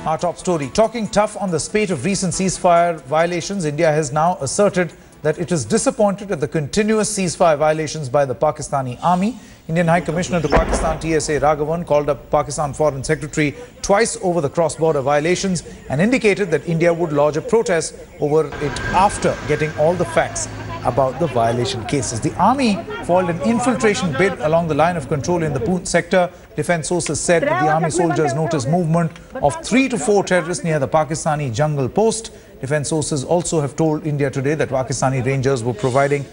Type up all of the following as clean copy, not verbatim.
Our top story. Talking tough on the spate of recent ceasefire violations, India has now asserted that it is disappointed at the continuous ceasefire violations by the Pakistani army. Indian High Commissioner to Pakistan TSA Raghavan called up Pakistan Foreign Secretary twice over the cross-border violations and indicated that India would lodge a protest over it after getting all the facts about the violation cases. The army foiled an infiltration bid along the line of control in the Poonch sector. Defense sources said that the army soldiers noticed movement of 3 to 4 terrorists near the Pakistani jungle post. Defense sources also have told India today that Pakistani rangers were providing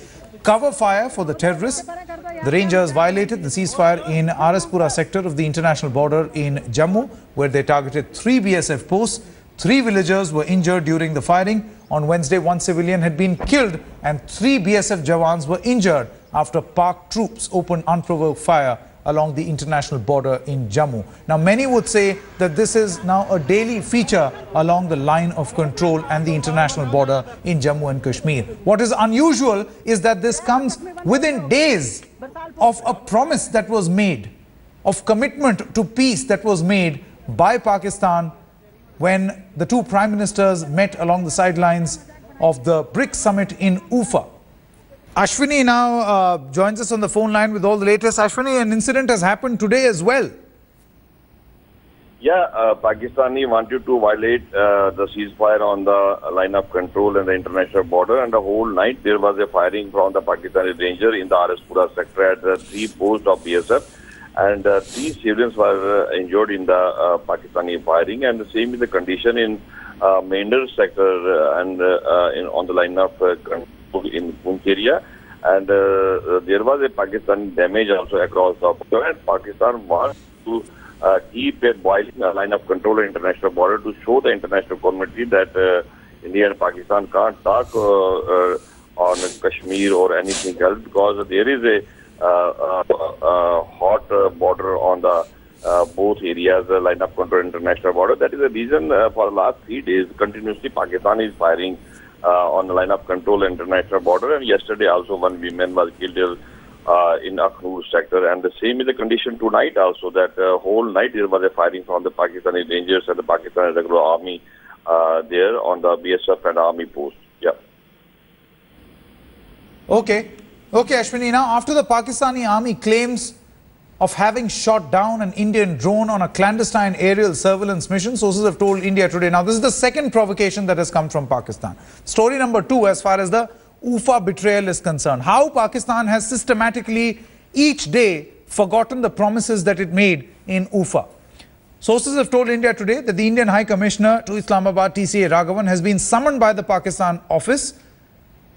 cover fire for the terrorists. The rangers violated the ceasefire in Araspura sector of the international border in Jammu, where they targeted 3 BSF posts. 3 villagers were injured during the firing. On Wednesday, 1 civilian had been killed and 3 BSF Jawans were injured after Pak troops opened unprovoked fire along the international border in Jammu. Now, many would say that this is now a daily feature along the line of control and the international border in Jammu and Kashmir. What is unusual is that this comes within days of a promise that was made, of commitment to peace that was made by Pakistan when the 2 prime ministers met along the sidelines of the BRICS summit in Ufa. Ashwini now joins us on the phone line with all the latest. Ashwini, an incident has happened today as well. Yeah, Pakistani wanted to violate the ceasefire on the line of control in the international border, and the whole night there was a firing from the Pakistani ranger in the Araspura sector at the 3 posts of BSF. And 3 civilians were injured in the Pakistani firing, and the same is the condition in Mender sector and on the line of control in Poonch area. And there was a Pakistani damage also across the border, and Pakistan wants to keep a boiling line of control in international border to show the international community that India and Pakistan can't talk on Kashmir or anything else, because there is a hot border on the both areas, line of control international border. That is the reason for the last 3 days continuously Pakistan is firing on the line of control international border, and yesterday also 1 woman was killed in Akhnur sector, and the same is the condition tonight also, that whole night there was a firing from the Pakistani rangers and the Pakistani regular army there on the BSF and army post. Yeah. Okay, Ashwini, now after the Pakistani army claims of having shot down an Indian drone on a clandestine aerial surveillance mission, sources have told India today. Now, this is the second provocation that has come from Pakistan. Story number 2, as far as the Ufa betrayal is concerned. How Pakistan has systematically each day forgotten the promises that it made in Ufa. Sources have told India today that the Indian High Commissioner to Islamabad, TCA Raghavan, has been summoned by the Pakistan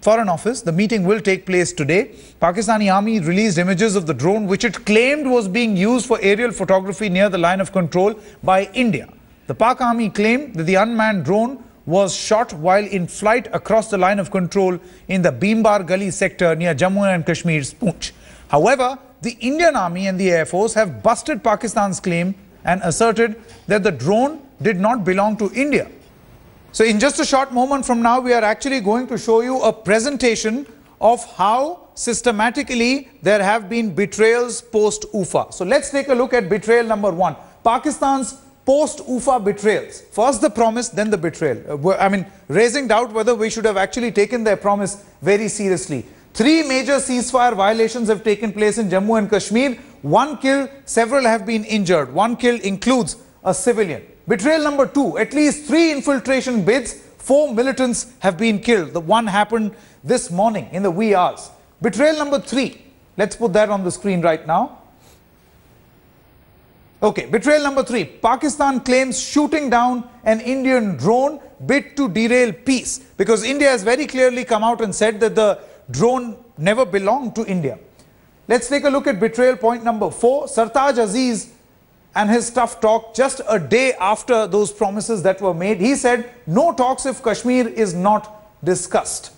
Foreign Office. The meeting will take place today. Pakistani army released images of the drone which it claimed was being used for aerial photography near the line of control by India. The Pak army claimed that the unmanned drone was shot while in flight across the line of control in the Bhimbar Gali sector near Jammu and Kashmir's Poonch. However, the Indian Army and the Air Force have busted Pakistan's claim and asserted that the drone did not belong to India. So in just a short moment from now, we are actually going to show you a presentation of how systematically there have been betrayals post-Ufa. So let's take a look at betrayal number 1. Pakistan's post-Ufa betrayals. First the promise, then the betrayal. I mean, raising doubt whether we should have actually taken their promise very seriously. 3 major ceasefire violations have taken place in Jammu and Kashmir. 1 kill, several have been injured. 1 kill includes a civilian. Betrayal number 2, at least 3 infiltration bids, 4 militants have been killed. The one happened this morning in the wee hours. Betrayal number 3, let's put that on the screen right now. Okay, betrayal number 3, Pakistan claims shooting down an Indian drone bid to derail peace, because India has very clearly come out and said that the drone never belonged to India. Let's take a look at betrayal point number 4, Sartaj Aziz and his tough talk just a day after those promises that were made. He said, no talks if Kashmir is not discussed.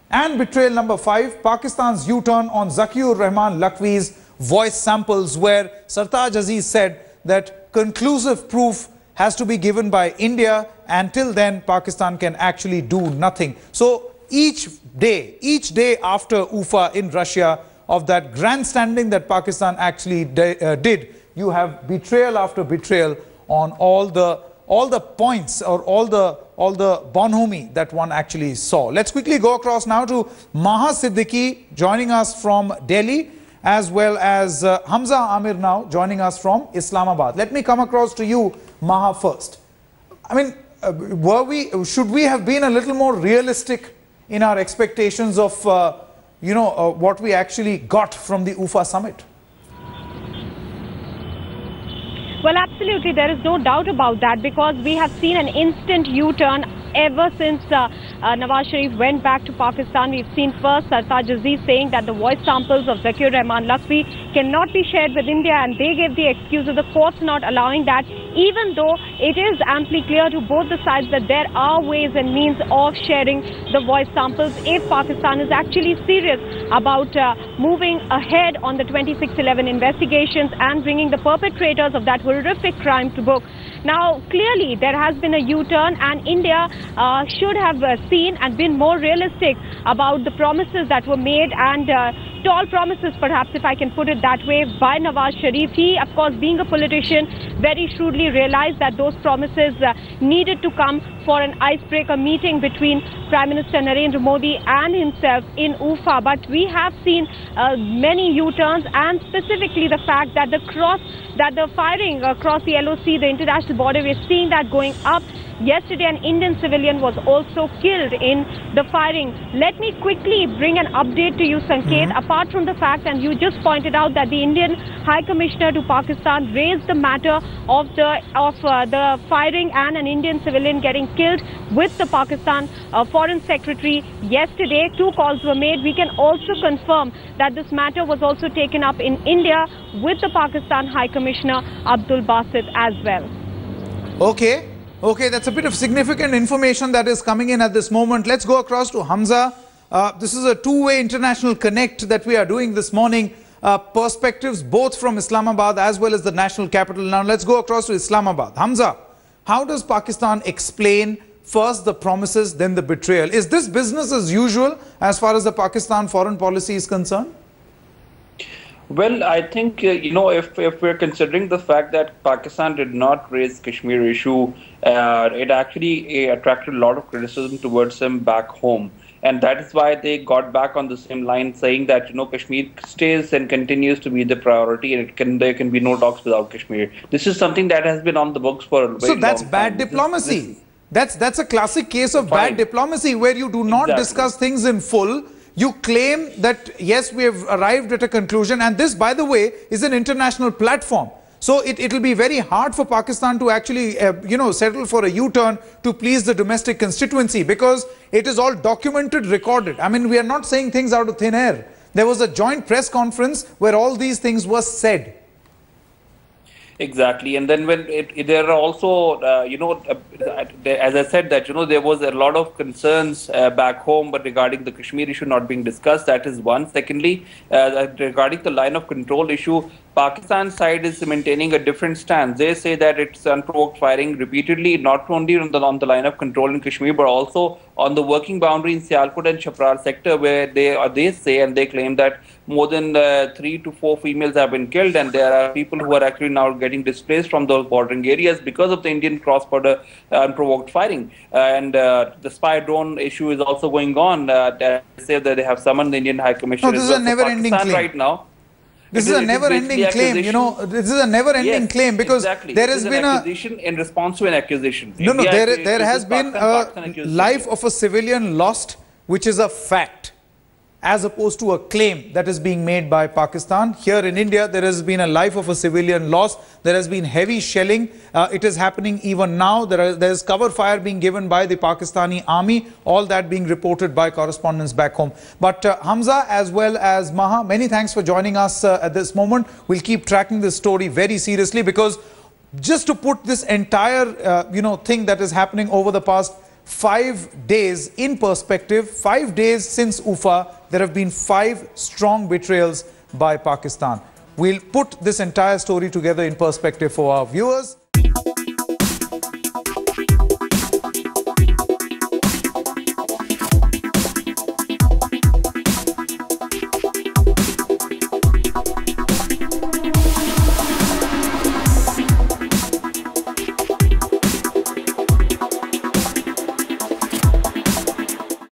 And betrayal number 5, Pakistan's U-turn on Zakiur Rahman Lakhvi's voice samples, where Sartaj Aziz said that conclusive proof has to be given by India. Until then, Pakistan can actually do nothing. So each day after Ufa in Russia, of that grandstanding that Pakistan actually did, you have betrayal after betrayal on all the points or all the bonhomie that one actually saw. Let's quickly go across now to Maha Siddiqui joining us from Delhi, as well as Hamza Amir now joining us from Islamabad. Let me come across to you, Maha, first. I mean, should we have been a little more realistic in our expectations of what we actually got from the UFA summit? Well, absolutely. There is no doubt about that, because we have seen an instant U-turn ever since Nawaz Sharif went back to Pakistan. We've seen first Sartaj Aziz saying that the voice samples of Zakir Rahman Lakwi cannot be shared with India, and they gave the excuse of the courts not allowing that, even though it is amply clear to both the sides that there are ways and means of sharing the voice samples if Pakistan is actually serious about moving ahead on the 26/11 investigations and bringing the perpetrators of that horrific crime to book. Now, clearly, there has been a U-turn, and India should have seen and been more realistic about the promises that were made, and tall promises, perhaps, if I can put it that way, by Nawaz Sharif. He, of course, being a politician, very shrewdly realized that those promises needed to come for an icebreaker meeting between Prime Minister Narendra Modi and himself in UFA. But we have seen many U-turns, and specifically the fact that the firing across the LOC, the international border, we're seeing that going up. Yesterday, an Indian civilian was also killed in the firing. Let me quickly bring an update to you, Sanket. Apart from the fact, and you just pointed out, that the Indian High Commissioner to Pakistan raised the matter of the firing and an Indian civilian getting killed with the Pakistan Foreign Secretary yesterday. 2 calls were made. We can also confirm that this matter was also taken up in India with the Pakistan High Commissioner Abdul Basit as well. Okay, that's a bit of significant information that is coming in at this moment. Let's go across to Hamza. This is a two-way international connect that we are doing this morning. Perspectives both from Islamabad as well as the national capital. Now let's go across to Islamabad. Hamza, how does Pakistan explain first the promises, then the betrayal? Is this business as usual as far as the Pakistan foreign policy is concerned? Well, I think, if we're considering the fact that Pakistan did not raise Kashmir issue, it actually attracted a lot of criticism towards them back home. And that is why they got back on the same line, saying that, Kashmir stays and continues to be the priority, and there can be no talks without Kashmir. This is something that has been on the books for a very long time. So that's bad diplomacy. That's a classic case of bad diplomacy, where you do not discuss things in full. You claim that, yes, we have arrived at a conclusion, and this, by the way, is an international platform. So it will be very hard for Pakistan to actually, settle for a U-turn to please the domestic constituency, because it is all documented, recorded. I mean, we are not saying things out of thin air. There was a joint press conference where all these things were said. Exactly, and then when there are also, as I said, that there was a lot of concerns back home, but regarding the Kashmir issue not being discussed, that is one. Secondly, regarding the line of control issue, Pakistan side is maintaining a different stance. They say that it's unprovoked firing repeatedly, not only on the line of control in Kashmir, but also on the working boundary in Sialkot and Chaprar sector, where they say and they claim that more than 3 to 4 females have been killed, and there are people who are actually now getting displaced from those bordering areas because of the Indian cross-border unprovoked firing. And the spy drone issue is also going on. They say that they have summoned the Indian High Commissioner. No, this is a never-ending claim right now. This is a never-ending claim, this is a never-ending claim, because there has been an accusation in response to an accusation. No, there has been a life of a civilian lost, which is a fact, as opposed to a claim that is being made by Pakistan. Here in India, there has been a life of a civilian lost. There has been heavy shelling. It is happening even now. There is cover fire being given by the Pakistani army, all that being reported by correspondents back home. But Hamza, as well as Maha, many thanks for joining us at this moment. We'll keep tracking this story very seriously, because just to put this entire thing that is happening over the past 5 days in perspective, 5 days since UFA, there have been 5 strong betrayals by Pakistan. We'll put this entire story together in perspective for our viewers.